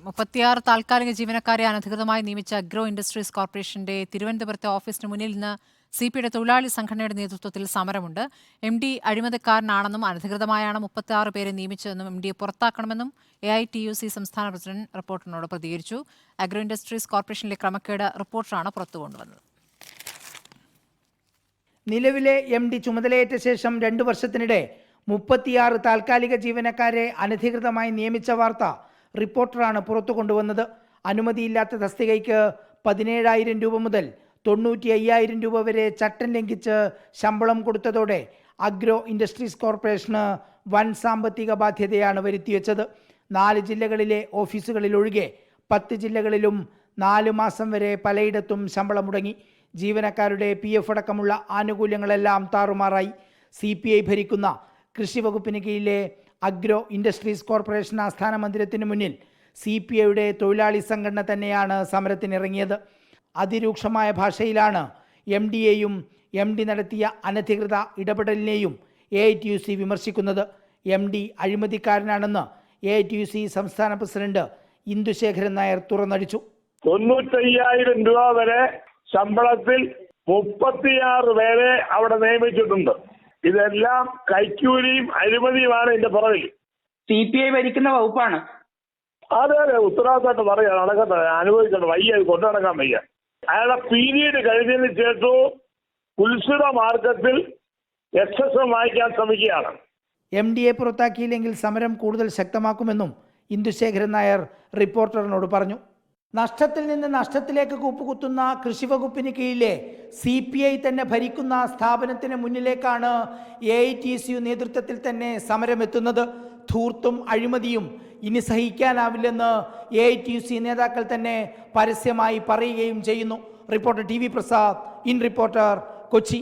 36 താൽക്കാലിക ജീവനക്കാരെ അനധികൃതമായി നിയമിച്ച അഗ്രോ ഇൻഡസ്ട്രീസ് കോർപ്പറേഷന്റെ തിരുവനന്തപുരത്തെ ഓഫീസിന് മുന്നിൽ ഇന്ന് സിപിഐയുടെ തൊഴിലാളി സംഘടനയുടെ നേതൃത്വത്തിൽ സമരമുണ്ട്. MD അഴിമതിക്കാരനാണെന്നും അനധികൃതമായാണ് 36 പേരെ നിയമിച്ചതെന്നും MDയെ പുറത്താക്കണമെന്നും AITUC സംസ്ഥാന പ്രസിഡന്റ് റിപ്പോർട്ടറിനോട് പ്രതികരിച്ചു. അഗ്രോ ഇൻഡസ്ട്രീസ് കോർപ്പറേഷനിലെ ക്രമക്കേട് റിപ്പോർട്ടറാണ് പുറത്തുകൊണ്ടുവന്നത്. നിലവിലെ MD ചുമതലയേറ്റ ശേഷം 2 വർഷത്തിനിടെ 36 താൽക്കാലിക ജീവനക്കാരെ അനധികൃതമായി നിയമിച്ച വാർത്ത റിപ്പോർട്ടറാണ് പുറത്തു കൊണ്ടുവന്നത്. അനുമതിയില്ലാത്ത തസ്തികയ്ക്ക് 17,000 രൂപ മുതൽ 95,000 രൂപ വരെ ചട്ടം ലംഘിച്ച് ശമ്പളം കൊടുത്തതോടെ അഗ്രോ ഇൻഡസ്ട്രീസ് കോർപ്പറേഷന് വൻ സാമ്പത്തിക ബാധ്യതയാണ് വരുത്തിവെച്ചത്. 4 ജില്ലകളിലെ ഓഫീസുകളിലൊഴികെ 10 ജില്ലകളിലും 4 മാസം വരെ പലയിടത്തും ശമ്പളം മുടങ്ങി. ജീവനക്കാരുടെ PF അടക്കമുള്ള ആനുകൂല്യങ്ങളെല്ലാം താറുമാറായി. CPI ഭരിക്കുന്ന കൃഷി വകുപ്പിന് കീഴിലെ അഗ്രോ ഇൻഡസ്ട്രീസ് കോർപ്പറേഷൻ ആസ്ഥാന മന്ദിരത്തിന് മുന്നിൽ CPIയുടെ തൊഴിലാളി സംഘടന തന്നെയാണ് സമരത്തിനിറങ്ങിയത്. അതിരൂക്ഷമായ ഭാഷയിലാണ് MDയെയും MD നടത്തിയ അനധികൃത ഇടപെടലിനെയും AITUC വിമർശിക്കുന്നത്. MD അഴിമതിക്കാരനാണെന്ന് AITUC സംസ്ഥാന പ്രസിഡന്റ് ഇന്ദുശേഖരൻ നായർ തുറന്നടിച്ചു. 95,000 രൂപ വരെ ശമ്പളത്തിൽ 36 പേരെ അവിടെ നിയമിച്ചിട്ടുണ്ട്. ഇതെല്ലാം കൈക്കൂലിയും അഴിമതിയുമാണ് ഇതിന്റെ പുറകിൽ. CPI ഭരിക്കുന്ന വകുപ്പാണ്. അതെ, ഉത്തരവാദിത്തമായിട്ട് പറയാ, നടക്കട്ടെ, അനുഭവിക്കട്ടെ, വയ്യ, കൊണ്ടു നടക്കാൻ വയ്യ. അയാളുടെ പീരീഡ് കഴിഞ്ഞതിന് ശേഷവും കുൽസിത മാർഗത്തിൽ എക്സസം വാങ്ങിക്കാൻ ശ്രമിക്കുകയാണ്. MDയെ പുറത്താക്കിയില്ലെങ്കിൽ സമരം കൂടുതൽ ശക്തമാക്കുമെന്നും ഇന്ദുശേഖരൻ നായർ റിപ്പോർട്ടറിനോട് പറഞ്ഞു. നഷ്ടത്തിൽ നിന്ന് നഷ്ടത്തിലേക്ക് കൂപ്പുകുത്തുന്ന കൃഷി വകുപ്പിന് കീഴിലെ CPI തന്നെ ഭരിക്കുന്ന സ്ഥാപനത്തിന് മുന്നിലേക്കാണ് AITUC നേതൃത്വത്തിൽ തന്നെ സമരമെത്തുന്നത്. ധൂർത്തും അഴിമതിയും ഇനി സഹിക്കാനാവില്ലെന്ന് AITUC നേതാക്കൾ തന്നെ പരസ്യമായി പറയുകയും ചെയ്യുന്നു. Reporter TV Prasad, in reporter, Kochi.